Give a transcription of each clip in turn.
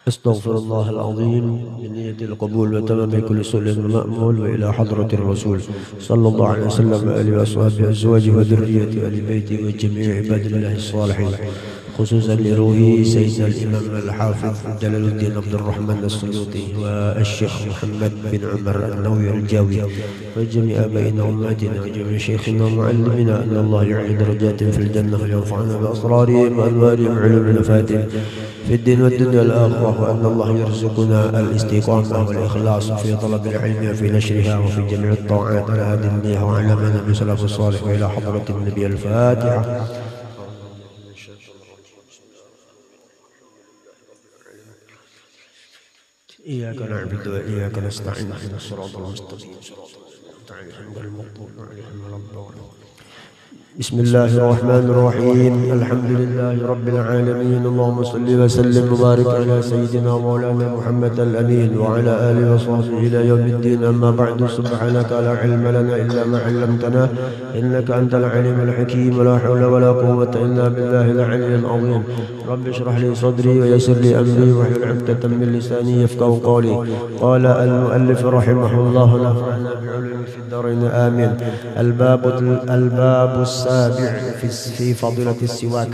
أستغفر الله العظيم بنية القبول وتمام كل سؤل مأمول وإلى حضرة الرسول صلى الله عليه وسلم وآله وأصحابه أزواجه وذريته وآل بيته وجميع عباد الله الصالحين خصوصا لروحه سيدنا الإمام الحافظ جلال الدين عبد الرحمن السيوطي والشيخ محمد بن عمر النووي الجاوي وجميع آبائنا وأمهاتنا وجميع شيخنا ومعلمنا أن الله يعلي درجات في الجنة وينفعنا بأسرارهم وأنوارهم علوم المفاتن في الدين والدنيا والآخرة وأن الله يرزقنا الاستقامة والإخلاص في طلب العلم وفي نشرها وفي جميع الطاعات على هذه النية وعلى ما نبي سلف الصالح وإلى حضرة النبي الفاتحة. إياك نعبد وإياك نستعين اهدنا الصراط المستقيم صراط الذين أنعمت عليهم. بسم الله الرحمن الرحيم الحمد لله رب العالمين اللهم صل وسلم وبارك على سيدنا مولانا محمد الأمين وعلى آله وصحبه إلى يوم الدين أما بعد سبحانك لا علم لنا إلا ما علمتنا إنك أنت العليم الحكيم ولا حول ولا قوة إلا بالله العلي العظيم رب اشرح لي صدري ويسر لي أمري واحلل عقدة من لساني يفقهوا قولي. قال المؤلف رحمه الله نفعنا بعلوم في الدارين آمين. الباب السابع في فضيلة السواك.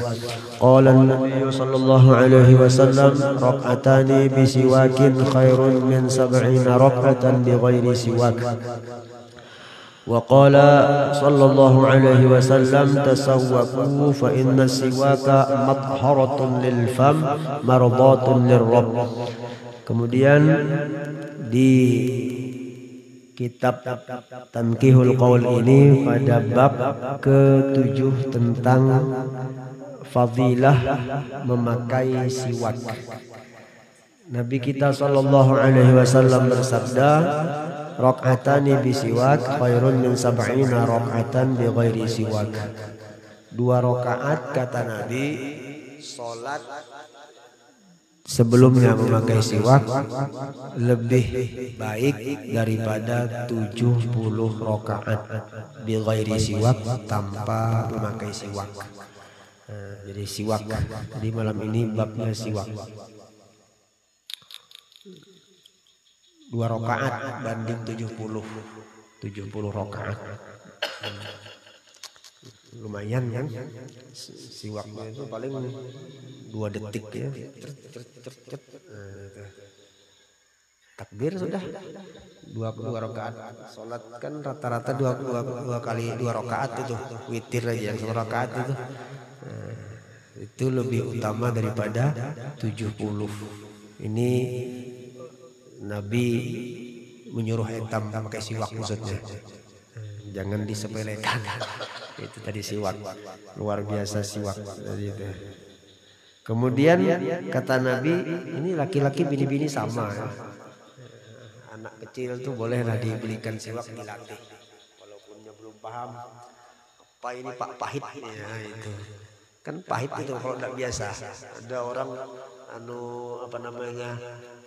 قال النبي صلى الله عليه وسلم ركعتان بسواك خير من 70 ركعة بغير سواك. وقال صلى الله عليه وسلم تسوكوا فإن السواك مطهرة للفم مرضاة للرب. Kemudian di kitab Tanqihul Qaul ini pada bab ke-7 tentang fadilah memakai siwak. Nabi kita sallallahu alaihi wasallam bersabda, "Rak'atani bisiwak khairun min 70 rak'atan bighairi siwak." 2 rakaat kata Nabi salat sebelumnya memakai siwak lebih baik daripada 70 rakaat bighairi siwak tanpa memakai siwak. Jadi siwak. Jadi malam ini babnya siwak. 2 rakaat banding 70 rakaat. Lumayan kan? Siwaknya itu paling 2 detik ya. Takbir sudah 2 rakaat. Salat kan rata-rata 2 kali 2 rakaat itu. Witir aja yang 1 rakaat itu. Itu lebih utama daripada 70. Ini Nabi menyuruh etam pakai siwak maksudnya. Jangan disepelekan. Itu tadi siwak. Luar biasa siwak tadi itu. Kemudian kata Nabi, ini laki-laki bini-bini sama ya. Anak kecil tuh bolehlah dibelikan siwak dilatih. Walaupun belum paham apa ini Pak pahit ya itu. Kan pahit itu kalau tidak biasa. Ada orang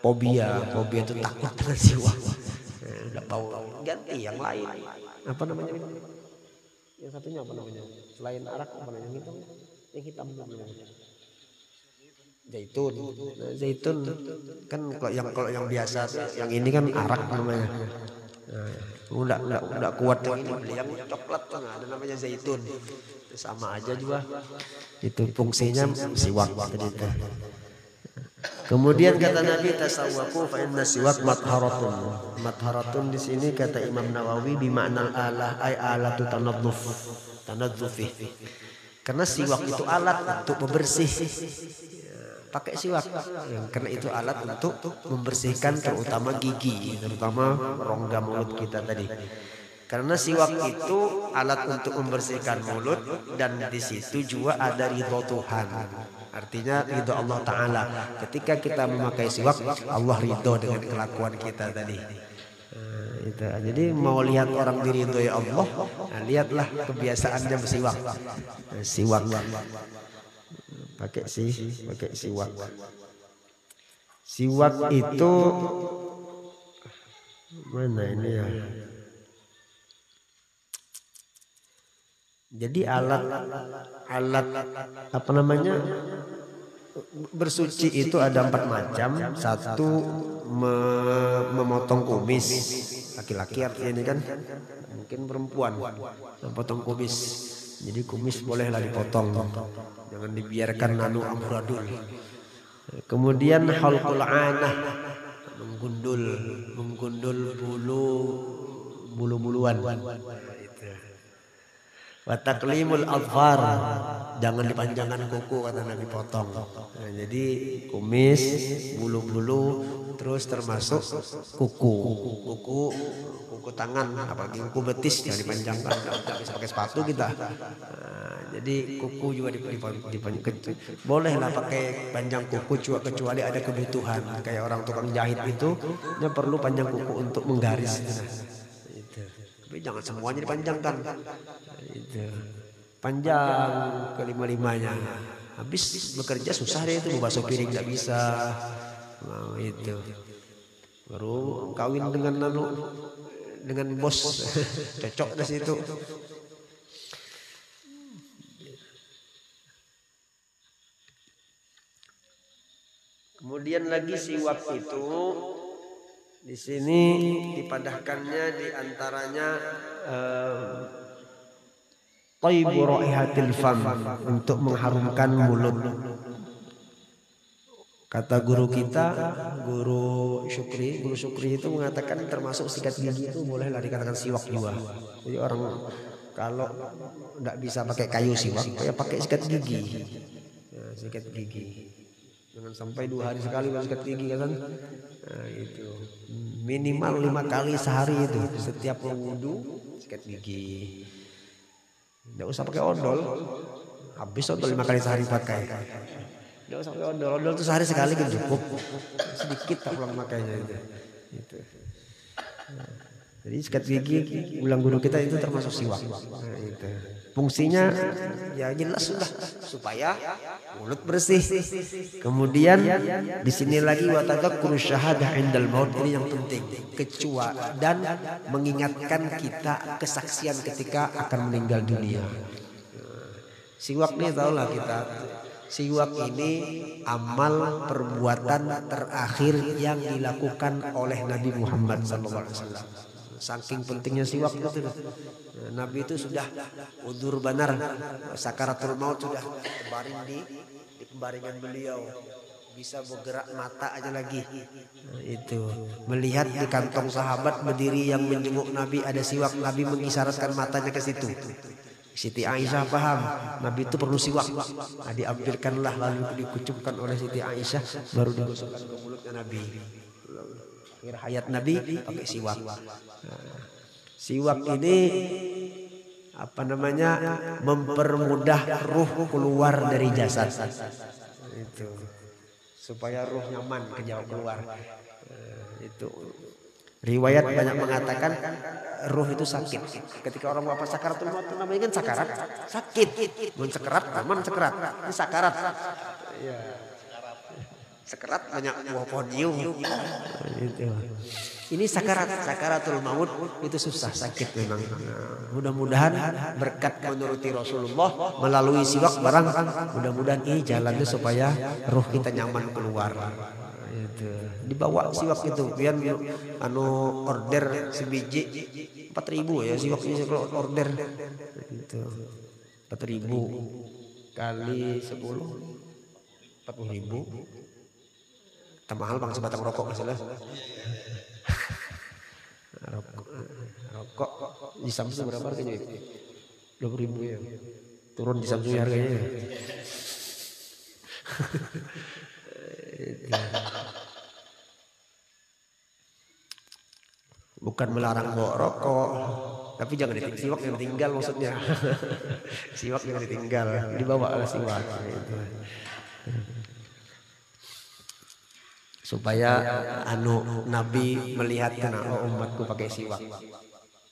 fobia itu takut dengan siwak. Tidak tahu ganti yang lain. Apa namanya? Yang satunya apa namanya? Selain arak apa namanya? Yang hitam apa namanya? Zaitun. Zaitun kan kalau yang biasa yang ini kan arak namanya. Udah kuat yang ini beli yang coklat tuh ada namanya zaitun. Sama aja juga. Itu fungsinya siwak tadi itu. Kemudian kata Nabi tasawwaku fa inna siwak matharatun. Matharatun di sini kata Imam Nawawi bimakna alah ay alatu tanadzufi. Karena siwak itu alat untuk membersih. Pakai siwak. Karena itu alat untuk membersihkan terutama gigi, terutama rongga mulut kita tadi. Karena siwak itu alat untuk membersihkan mulut dan di situ juga ada ridho Tuhan. Artinya ridho Allah Ta'ala. Ketika kita memakai siwak, Allah ridho dengan kelakuan kita tadi. Itu. Jadi mau lihat orang diridhoi Allah, lihatlah kebiasaannya bersiwak. Siwak. Pakai siwak. Siwak itu mana ini ya? Jadi alat apa namanya? bersuci itu ada 4 macam. Satu, memotong kumis. Laki-laki artinya ini kan, mungkin perempuan memotong kumis. Jadi kumis bolehlah dipotong, jangan dibiarkan amburadul. Kemudian halqul anah, menggundul bulu-buluan. Wa taqlimul adfar, jangan dipanjangkan kuku kata Nabi, potong. Nah, jadi kumis, bulu-bulu, terus termasuk kuku tangan, apalagi kuku betis jangan dipanjangkan, tidak bisa pakai sepatu kita. Nah, jadi kuku juga dipanjang. Bolehlah pakai panjang kuku kecuali ada kebutuhan, kayak orang tukang jahit itu dia perlu panjang kuku untuk menggaris. Tapi jangan semuanya dipanjangkan. Itu panjang kelima-limanya, habis bekerja susah deh itu, mau basuh piring nggak bisa. Nah, itu baru kawin dengan bos cocok di situ. Kemudian lagi siwak itu di sini dipadahkannya diantaranya Thayyibu raihatil fam, untuk mengharumkan mulut. Kata guru kita, Guru Syukri itu mengatakan termasuk sikat gigi itu bolehlah dikatakan siwak juga. Jadi orang kalau tidak bisa pakai kayu siwak, ya pakai sikat gigi. Ya, sikat gigi. Jangan sampai 2 hari sekali sikat gigi kan. Nah, itu minimal 5 kali sehari itu, setiap wudu sikat gigi. Tidak usah pakai odol, habis odol 5 kali sehari pakai. Tidak usah pakai odol itu sehari sekali kan cukup, sedikit tak pulang makanya itu. Jadi sikat gigi ulang guru kita itu termasuk siwak. Nah, itu. Fungsinya ya jelas sudah supaya mulut bersih. Kemudian di sini lagi wa tadzakkuru syahadah indal maut, ini yang penting, kecuali dan mengingatkan kita kesaksian ketika akan meninggal dunia. Siwak ini tahulah kita, siwak ini amal perbuatan terakhir yang dilakukan oleh Nabi Muhammad SAW. Saking pentingnya siwak itu, Nabi itu sudah udur banar, sakaratul maut sudah berbaring di pembaringan beliau, bisa bergerak mata aja lagi. Itu melihat di kantong sahabat berdiri yang menjenguk Nabi ada siwak, Nabi mengisyaratkan matanya ke situ. Siti Aisyah paham Nabi itu perlu siwak, nah, diambilkanlah lalu dikucupkan oleh Siti Aisyah, baru digosokkan ke mulutnya Nabi. Akhir hayat Nabi pakai siwak. Siwak ini apa namanya, mempermudah ruh keluar dari jasad. Itu supaya ruh nyaman keluar. Itu riwayat banyak mengatakan ruh itu sakit. Ketika orang wafat sakaratul maut, namanya kan sakarat, sakit. Mun sekarat, aman sekarat. Ini sakarat. Ya. Sekarat banyak buah podium. Itu. Ini sakaratul maut itu susah, sakit memang. Mudah-mudahan berkat menuruti Rasulullah melalui siwak barang, mudah-mudahan ini jalannya supaya ruh kita nyaman keluar. Itu. Dibawa siwak itu, biar order sebiji 4.000 ya siwak ini order. Itu 4.000 kali 10 40.000. Mahal bang, sebatang rokok masalah. Rokok di Samsung berapa harganya? 20.000 ya. Turun di Samsung harganya. Bukan melarang bawa rokok, tapi jangan ditinggal, siwak yang ditinggal maksudnya. Siwak yang ditinggal, dibawa oleh siwak. Supaya Nabi melihat umatku pakai siwak.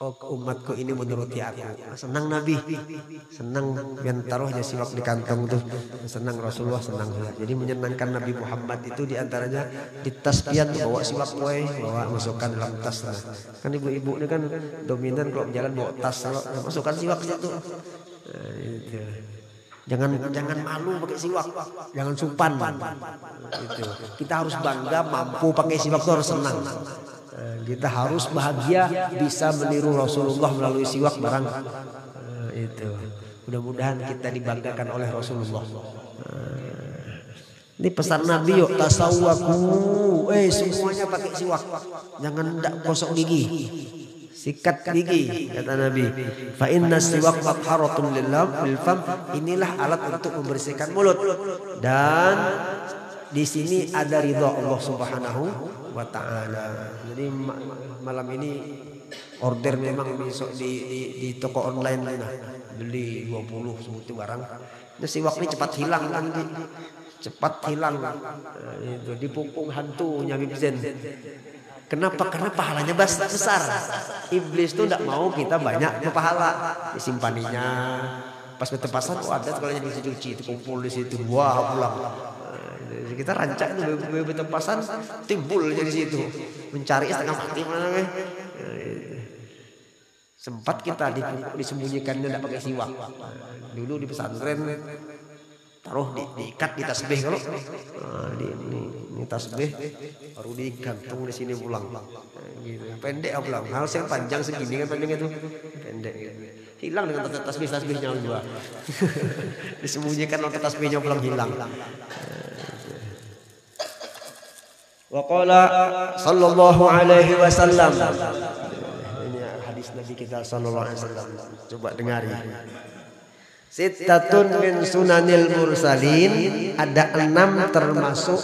Oh, umatku ini menuruti aku. Senang Nabi, senang yang taruhnya siwak di kantong tuh. Senang Rasulullah, senang. Jadi menyenangkan Nabi Muhammad itu diantaranya di tas pian bawa siwak, bawa masukkan dalam tas. Kan ibu-ibu ini kan dominan kalau jalan bawa tas, masukkan siwak situ. Itu. Jangan malu pakai siwak, jangan sumpan. Itu. Kita harus bangga mampu pakai siwak, itu harus senang. Kita harus bahagia bisa meniru Rasulullah melalui siwak barang itu. Mudah-mudahan kita dibanggakan oleh Rasulullah. Ini pesan Nabi, yuk tasawwaku, semuanya pakai siwak, jangan ndak gosok gigi, sikat gigi, kata Nabi. Fa inna siwak matharatun lil fam, inilah alat untuk membersihkan mulut. Dan di sini ada ridha Allah Subhanahu wa taala. Jadi malam ini order memang besok di toko online lah. Beli 20 sebutu barang. Nah, siwak ini cepat hilang nanti. Cepat hilang. Itu dipungkung hantunya Bibzen. Kenapa? Karena pahalanya besar. Iblis tuh tidak mau kita banyak pahala. Disimpaninya. Pas ketepasan, ada sekolahnya bisa cuci, itu kumpul di situ. Wah, pulang. Kita rancak itu betepasan, timbul jadi situ. Mencari setengah mati mana nih. Sempat kita disembunyikannya tidak pakai siwak. Dulu di pesantren taruh diikat di tasbih kalau ini tasbih baru digantung di sini pulang. Gitu. Pendek pulang. Harusnya panjang segini kan panjang itu. Pendek. Hilang dengan tasbihnya dua. Disembunyikan untuk tasbihnya pulang hilang. Wa qala sallallahu alaihi wasallam. Nabi kita sallallahu alaihi wasallam, coba dengari. Sittatun min sunanil mursalin, ada 6 termasuk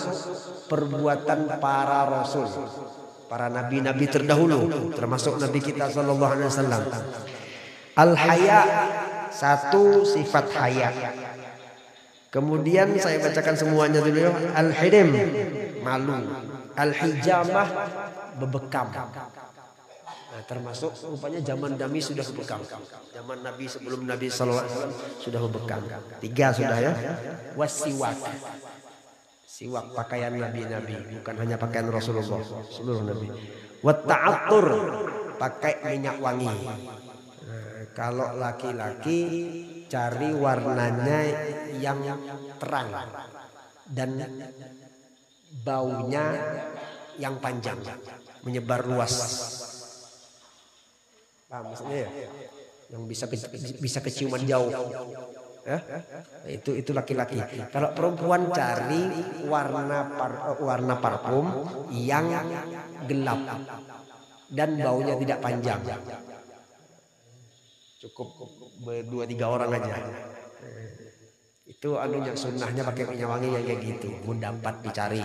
perbuatan para rasul, para nabi-nabi terdahulu, termasuk nabi kita sallallahu alaihi wasallam. Al haya, 1 sifat haya. Kemudian saya bacakan semuanya dulu ya. Al hidim, malu. Al hijamah, bebekam. Nah, termasuk rupanya zaman Nabi sudah bebekam. Zaman Nabi sebelum Nabi sallallahu alaihi wasallam sudah bebekam. 3 sudah ya. Wasiwak. Siwak pakaian nabi-nabi, bukan hanya pakaian Rasulullah, seluruh nabi. Wat ta'attur, pakai minyak wangi. Nah, kalau laki-laki cari warnanya yang terang dan baunya yang panjang, menyebar luas. Paham maksudnya ya? Yang bisa keciuman jauh. Ya? Itu laki-laki. Kalau perempuan cari warna parfum yang gelap dan baunya tidak panjang. Cukup 2-3 orang aja. Itu anunya sunnahnya pakai minyak wangi yang kayak gitu. Mudah dapat dicari.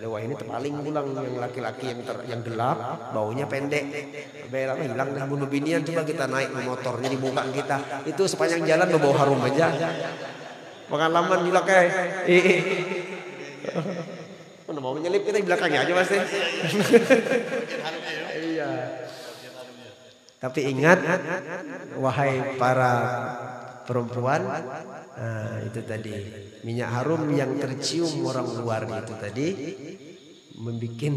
Wah ini terpaling pulang yang laki-laki yang gelap, baunya pendek, lama hilang dah bunuh binian. Coba kita naik motornya di muka kita, itu sepanjang jalan bau harum aja. Pengalaman juga kayak, mana mau menyelip kita di belakangnya aja pasti. Iya. Tapi ingat, wahai para perempuan, itu tadi minyak harum yang tercium orang luar itu tadi membuat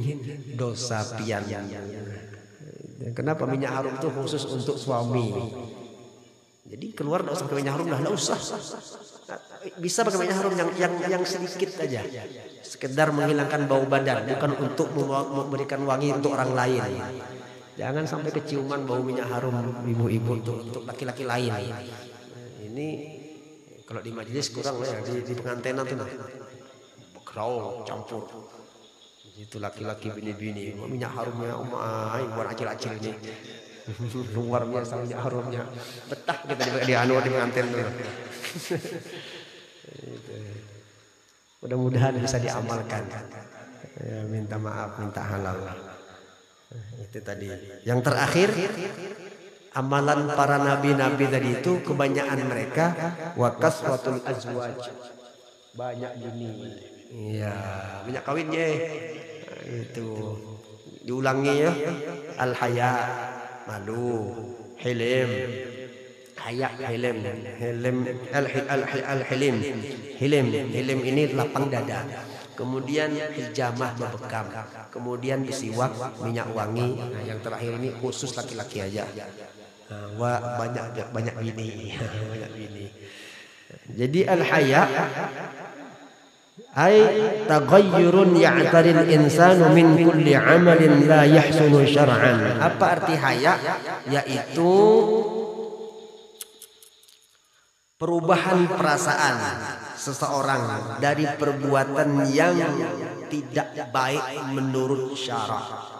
dosa pian. Kenapa minyak harum itu khusus untuk suami? Jadi keluar tidak usah pakai minyak harum, tidak usah. Bisa pakai minyak harum yang sedikit aja, sekedar menghilangkan bau badan, bukan untuk memberikan wangi untuk orang lain. Jangan sampai keciuman bau minyak harum ibu-ibu untuk laki-laki lain. Ini kalau di majelis kurang lah ya, di pengantenan tuh nah, berau campur. Itu laki-laki bini-bini, minyak harumnya buat acil-acil ini. Luar biasa minyak harumnya. Betah kita di pengantin tuh. Mudah-mudahan bisa diamalkan. Ya, minta maaf, minta halal. Itu tadi. Yang terakhir, amalan para nabi-nabi tadi itu kebanyakan mereka wakaswatul azwaj, banyak bini. Iya, banyak kawinnya. Itu diulangi ya. Al haya, malu, hilim, haya, hilim, al hilim, hilim ini lapang dada. Kemudian hijamah, bebekam. Kemudian siwak, minyak wangi. Nah, yang terakhir ini khusus laki-laki aja. Banyak bini, banyak bini. Jadi al-haya ay taghayyurun ya'taril insanu min kulli 'amalin la yahsunu syar'an. Apa arti haya? Yaitu perubahan perasaan seseorang dari perbuatan yang tidak baik menurut syara'.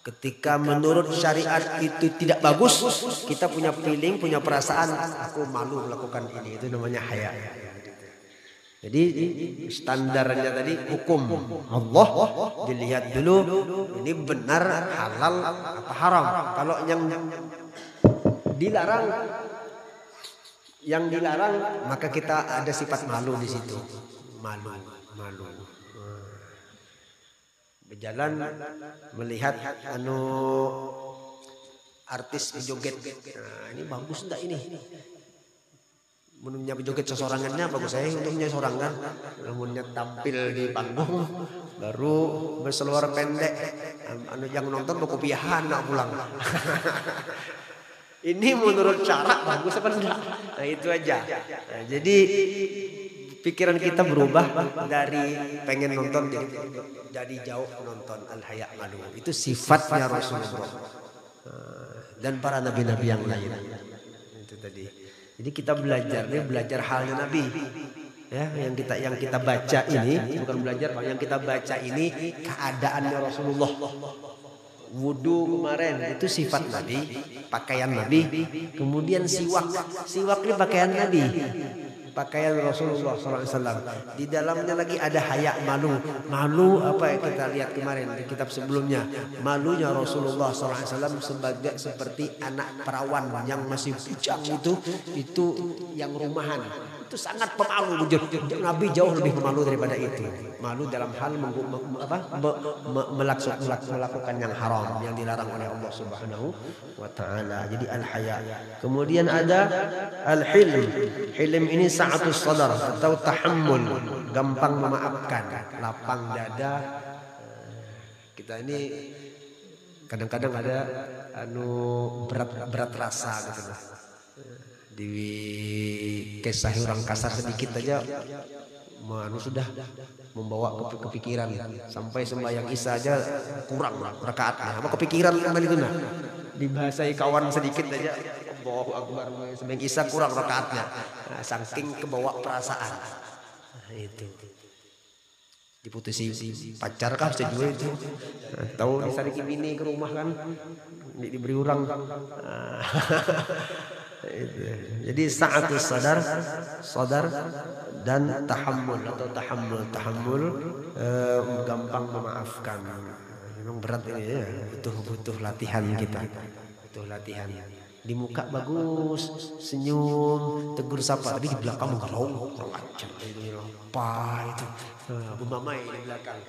Ketika menurut syariat itu tidak bagus, kita punya feeling, punya perasaan, aku malu melakukan ini, itu namanya haya. Jadi standarnya tadi hukum Allah dilihat dulu ini benar halal apa haram. Kalau yang dilarang maka kita ada sifat malu di situ. Malu. Berjalan melihat artis berjoget. Nah, ini bagus enggak ini? Menurutnya berjoget sesorangannya bagus, saya untuknya sorangan. Namunnya tampil di panggung baru berseluar pendek. Yang nonton mau kopiahan nak pulang. Ini menurut cara bagus apa enggak? Nah itu aja. Nah, jadi pikiran kita berubah dari pengen nonton jadi jauh nonton al-haya malu. Itu sifatnya Rasulullah dan para nabi-nabi yang lain. Itu tadi. Jadi kita belajar halnya Nabi. Ya, yang kita baca ini bukan belajar, yang kita baca ini keadaannya Rasulullah. Wudu kemarin itu sifat Nabi, pakaian Nabi. Kemudian siwak ini pakaian Nabi, pakaian Rasulullah SAW. Di dalamnya lagi ada haya malu. Malu apa yang kita lihat kemarin di kitab sebelumnya. Malunya Rasulullah SAW seperti anak perawan yang masih bujang itu yang rumahan. Itu sangat pemalu. Nabi jauh lebih pemalu daripada itu. Malu dalam hal melakukan yang haram, yang dilarang oleh Allah Subhanahu wa taala. Jadi al-haya. Kemudian ada al-hilm. Hilm ini sa'atus sadar atau tahammul, gampang memaafkan, lapang dada. Kita ini kadang-kadang ada berat rasa gitu lah. Di kisah orang kasar sedikit aja sudah membawa kepikiran sampai sembahyang isya aja kurang rakaatnya. Apa kepikiran kembali itu nah. Dibahasai kawan sedikit aja Allahu Akbar, sembahyang isya kurang rakaatnya. Nah, saking kebawa perasaan. Nah, itu. Diputusi pacar kah juga itu. Nah, tahu disariki bini ke rumah kan diberi orang. Nah, jadi sa'atus sadar dan tahammul atau tahammul gampang memaafkan. Memang berat ini ya, butuh latihan kita. Butuh latihan. Di muka bagus, senyum, tegur sapa, tapi di belakang menggarau, macam ini apa itu. Bu Mamai di belakang.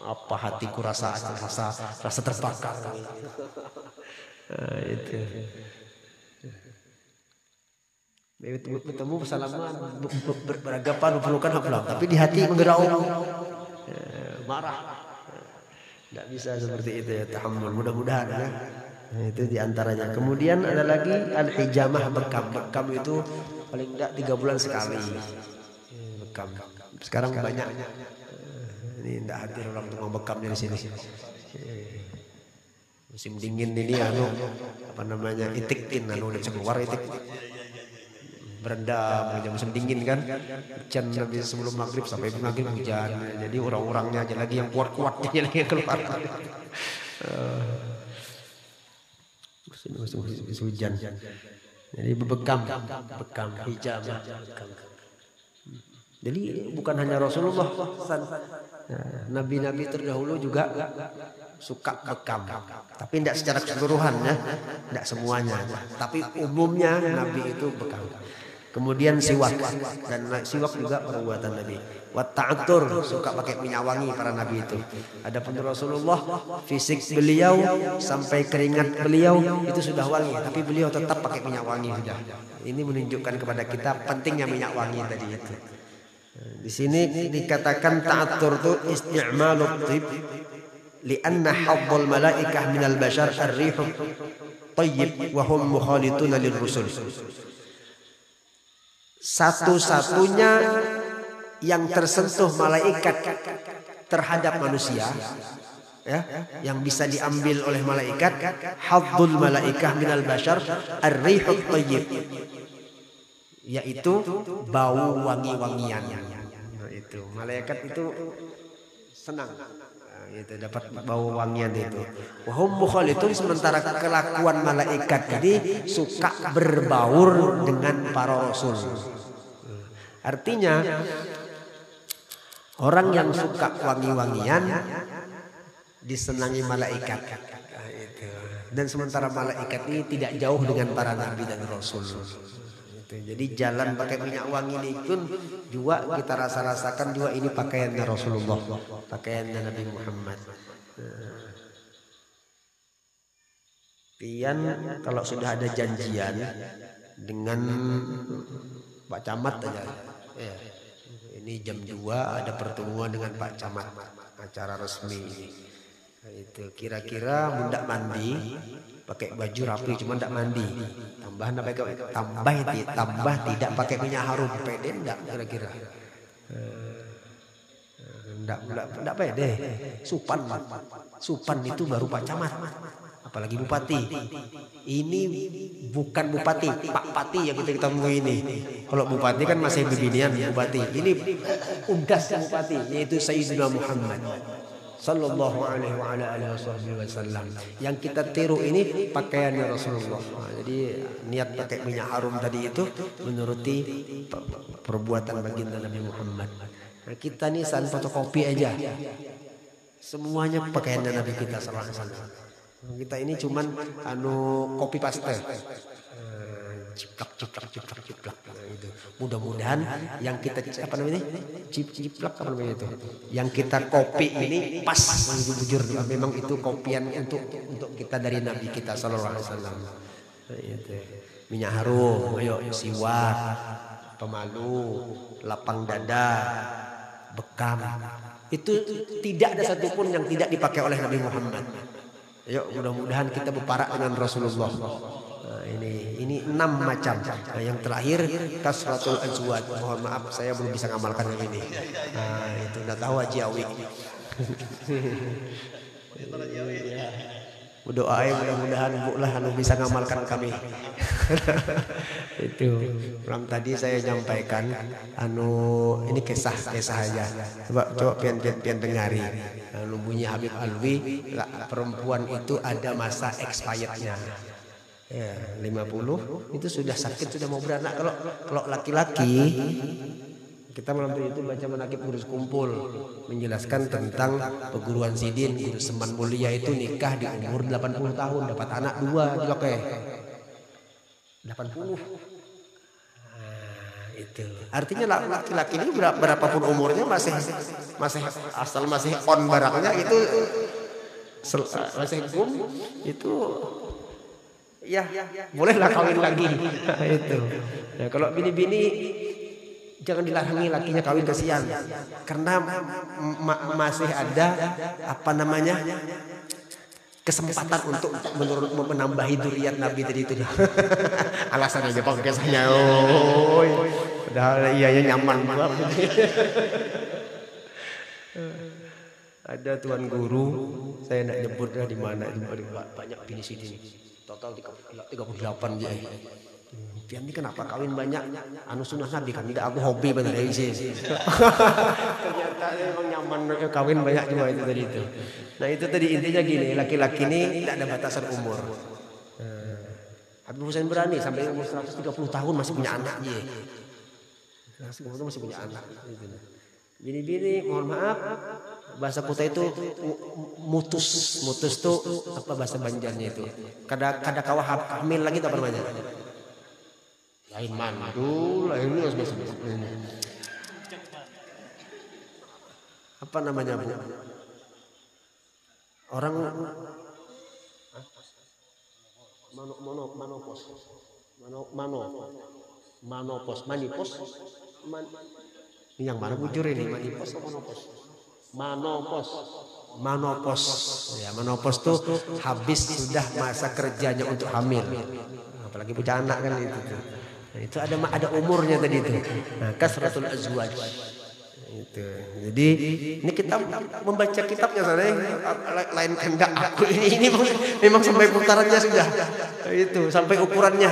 Apa hatiku rasa terbakar. Itu. Bertemu bersalaman beragapan berpelukan pulang, tapi di hati menggerau marah. Tidak bisa seperti itu ya, tahammul. Mudah-mudahan ya. Nah, itu diantaranya. Kemudian ada lagi al-hijamah, bekam itu paling tidak 3 bulan sekali. Bekam. Sekarang banyak. Ini tidak hadir orang tukang bekamnya di sini. Musim dingin ini itik-tin udah keluar itik. Berendam musim dingin kan, hujan habis sebelum maghrib sampai maghrib hujan. Jadi orang-orangnya aja lagi yang kuat-kuatnya lagi yang keluar. Musim hujan. Jadi bekam hijamah. Jadi bukan hanya Rasulullah, nabi-nabi terdahulu juga suka bekam, tapi tidak secara keseluruhan ya, tidak semuanya, tapi umumnya Nabi itu bekam. Kemudian siwak, dan siwak juga perbuatan Nabi. Wat ta'attur, suka pakai minyak wangi para Nabi itu. Adapun Rasulullah, fisik beliau sampai keringat beliau itu sudah wangi, tapi beliau tetap pakai minyak wangi sudah. Ini menunjukkan kepada kita pentingnya minyak wangi tadi itu. Di sini dikatakan ta'attur itu isti'malut tib li'anna haddul malaikah minal bashar ar-rihu tayyib wa hum mukhalituna lirrusul. satu-satunya yang tersentuh malaikat terhadap manusia, ya, yang bisa diambil oleh malaikat, hadzul malaikah minal bashar ar-rihut thayyib, yaitu bau wangi-wangian. Nah, itu malaikat itu senang, nah, itu dapat bau wangian itu. Wahum mukhalitun, sementara kelakuan malaikat ini suka berbaur dengan para rasul. Artinya orang yang suka wangi-wangian disenangi malaikat. Nah, itu. Dan sementara malaikat ini tidak jauh dengan para nabi dan rasul. Jadi jalan pakai minyak wangi ini pun juga kita rasakan juga ini pakaiannya Rasulullah, pakaiannya Nabi Muhammad. Pian kalau sudah ada janjian dengan Pak Camat aja, ya, ini jam 2 ada pertemuan dengan Pak Camat, acara resmi. Nah, itu kira-kira mundak mandi, pakai baju rapi cuma tidak mandi, tambah tidak pakai minyak harum, pede enggak kira-kira? Enggak pede. Supan itu baru Pak Camat, apalagi bupati. Ini bukan bupati, Pak Pati yang kita temui ini. Kalau bupati kan masih bibinian bupati. Ini undas bupati, yaitu Sayyidina Muhammad sallallahu alaihi wa ala alihi wasallam. Yang kita tiru ini pakaiannya Rasulullah. Nah, jadi niat pakai minyak harum tadi itu menuruti perbuatan baginda Nabi Muhammad. Nah, kita nih san fotokopi aja. Semuanya pakaiannya Nabi kita sallallahu alaihi wasallam. Kita ini cuman copy paste. Ciplak. Nah, itu. Mudah-mudahan yang kita apa namanya? Ciplak apa namanya itu? Yang kita copy ini pas, jujur memang itu kopian untuk kita dari Nabi kita sallallahu alaihi wasallam. Nah, itu. Minyak harum, ayo siwak, pemalu, lapang dada, bekam. Itu tidak ada satupun yang tidak dipakai oleh Nabi Muhammad. Ayo mudah-mudahan kita berparak dengan Rasulullah. Nah, ini 6 macam. Nah, yang terakhir kasratul azwaj. Mohon maaf saya belum bisa ngamalkan yang ini. Nah, itu udah tahu Haji Awi. Berdoa mudah-mudahan Bu lah bisa ngamalkan kami. Itu. Malam tadi saya nyampaikan ini kisah aja. Coba pian dengari. Bunyi Habib Alwi, perempuan itu ada masa expirednya. Ya, 50 itu sudah sakit, sudah mau beranak. Kalau laki-laki, kita malam itu baca manaqib Gurus Kumpul menjelaskan tentang perguruan Sidin Guru Seman Mulia itu nikah di umur 80 tahun, dapat anak 2 jelokeh. 80. Nah, itu. Artinya laki-laki ini berapapun umurnya masih asal masih on barangnya itu masih hukum itu. Ya, bolehlah kawin lagi. Itu. Nah, kalau bini-bini jangan dilarangi lakinya kawin, kasihan. Karena masih ada kesempatan untuk menambahi dzurriyyat Nabi tadi itu. Alasan aja Pak kisahnya. Padahal iya nyaman banget. Ada tuan guru, saya enggak nyebutnya di mana, banyak bini sini. Total 38 ya. Pian ini kenapa kawin banyak? Sunnah Nabi kan tidak, aku hobi benar ya sih. Ternyata memang nyaman kawin banyak juga itu tadi itu. Nah, itu tadi intinya gini, laki-laki ini tidak ada batasan umur. Habib Husain berani sampai umur 130 tahun masih punya anak dia. 130 tahun masih punya anak. Bini-bini, mohon maaf, bahasa kita itu mutus tuh apa bahasa Banjarnya itu? Kada kawah hamil lagi apa namanya? Lain mandu, lain apa namanya Bu? Orang manipos. Ini yang mana bujur ini, manipos atau manopos? Manopos. Ya, manopos tuh habis sudah masa kerjanya untuk hamil. Apalagi punya anak kan itu. Nah, itu ada umurnya tadi itu. Nah, kasratul azwaj. Itu. Jadi ini kita membaca kitabnya sana lain kehendak aku ini memang sampai putarannya sudah. Itu sampai ukurannya.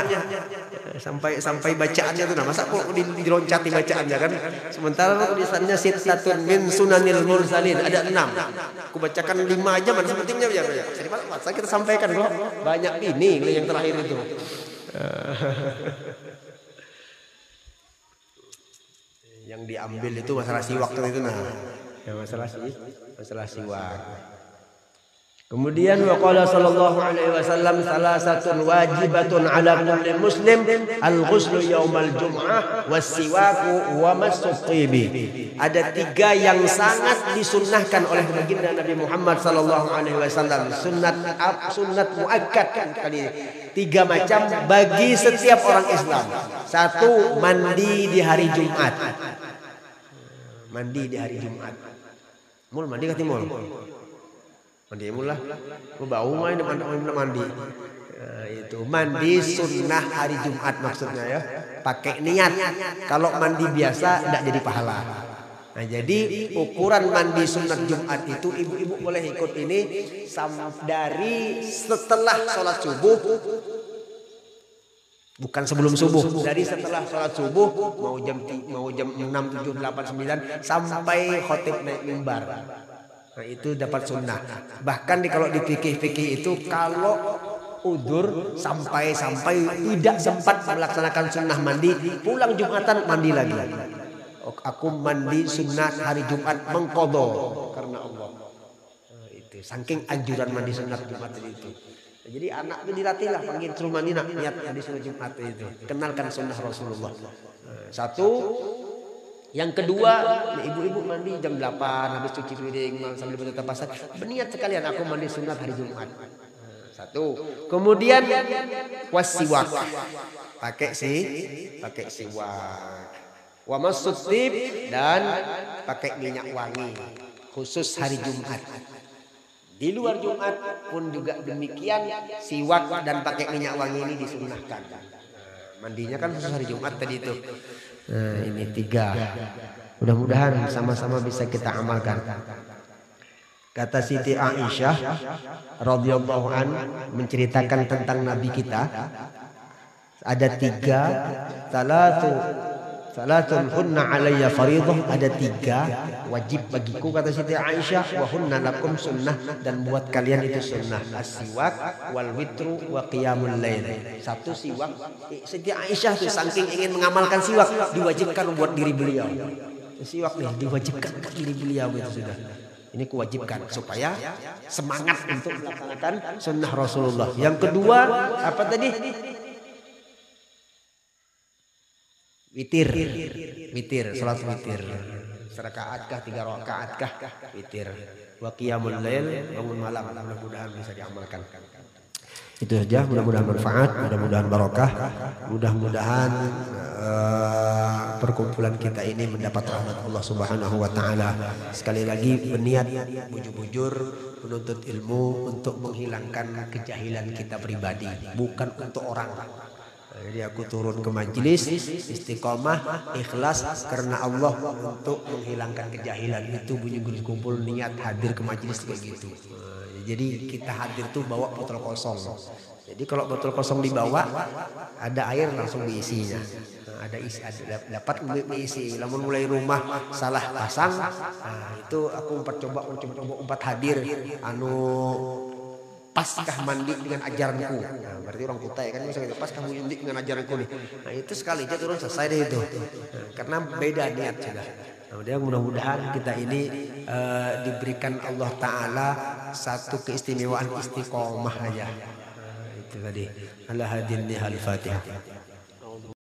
Sampai bacaannya itu nah masa kok diloncati bacaannya kan sementara tulisannya sittatun min sunanil mursalin ada 6 aku bacakan 5 aja mana sepentingnya ya saya kita sampaikan kok banyak ini yang terakhir itu yang diambil itu masalah siwak itu nah ya masalah siwak. Kemudian waqala sallallahu alaihi wasallam salasatun wajibatun ala kulli muslim al-ghuslu yaumal jum'ah was-siwaku wa masut tibi. Ada 3 yang sangat disunnahkan oleh baginda Nabi Muhammad sallallahu alaihi wasallam. Sunnat muakkad kali 3 macam bagi setiap orang Islam. 1 mandi di hari Jumat. Mandi di hari Jumat. Mul mandi ka timul. Mandi mulah, aku bau main mandi. Nah, itu mandi sunnah hari Jumat maksudnya ya. Pakai niat. Kalau mandi biasa tidak jadi pahala. Nah jadi ukuran mandi sunat Jumat itu ibu-ibu boleh ikut ini dari setelah sholat subuh. Bukan sebelum subuh, dari setelah sholat subuh mau jam 6, 7, 8, 9 sampai khotib naik mimbar. Nah itu dapat sunnah. Bahkan kalau di fikih-fikih itu kalau udur sampai tidak sempat melaksanakan sunnah mandi, pulang Jumatan mandi lagi. Aku mandi sunnah hari Jumat mengqadha karena Allah. Nah, itu saking anjuran mandi sunnah Jumat itu. Nah, jadi anak itu dilatihlah panggil suruh mandi niat mandi sunnah Jumat itu. Kenalkan sunnah Rasulullah. Nah, 1. Yang kedua, ibu-ibu mandi jam 8 habis cuci piring sambil baca tapasan. Berniat sekalian aku mandi sunat hari Jumat. 1. Kemudian wasiwak. Pakai siwak. Wa masutib dan pakai minyak wangi khusus hari Jumat. Di luar Jumat pun juga demikian siwak dan pakai minyak wangi ini disunnahkan. Mandinya kan khusus hari Jumat tadi itu. Nah, ini 3. Mudah-mudahan sama-sama bisa kita amalkan. Kata Siti Aisyah radhiyallahu an menceritakan tentang Nabi kita. Ada 3. Salatun hunna alayya faridah. Ada 3 wajib bagiku kata Siti Aisyah. Wa hunna lakum sunnah dan buat kalian itu sunnah. As-siwak wal witru wa qiyamul lail. 1 siwak. Siti Aisyah tuh saking ingin mengamalkan siwak diwajibkan buat diri beliau. Siwak nih diwajibkan buat diri beliau itu sudah. Ini kuwajibkan supaya semangat untuk melaksanakan sunnah Rasulullah. Yang kedua apa tadi? Witir, salat witir. Serakaatkah 3 rakaatkah witir. Wa qiyamul lail, bangun malam, mudah-mudahan bisa diamalkan. Itu saja, mudah-mudahan bermanfaat, mudah-mudahan barokah, mudah-mudahan perkumpulan kita ini mendapat rahmat Allah Subhanahu wa taala. Sekali lagi berniat bujur-bujur menuntut ilmu untuk menghilangkan kejahilan kita pribadi, bukan untuk orang. Jadi aku turun ke majelis istiqomah ikhlas karena Allah untuk menghilangkan kejahilan. Itu bunyi kumpul niat hadir ke majelis begitu. Jadi kita hadir tuh bawa botol kosong. Jadi kalau botol kosong dibawa ada air langsung diisinya. Nah, ada dapat diisi. Namun mulai rumah salah pasang, nah, itu aku coba hadir paskah mandi dengan ajaranku. Nah, berarti orang Kutai kan bisa gitu. Paskah mandi dengan ajaranku nih. Nah, itu sekali aja turun selesai deh itu. Nah, karena beda niat sudah. Nah, mudah-mudahan kita ini diberikan Allah Ta'ala satu keistimewaan istiqomah aja. Nah, itu tadi. Al-Fatihah.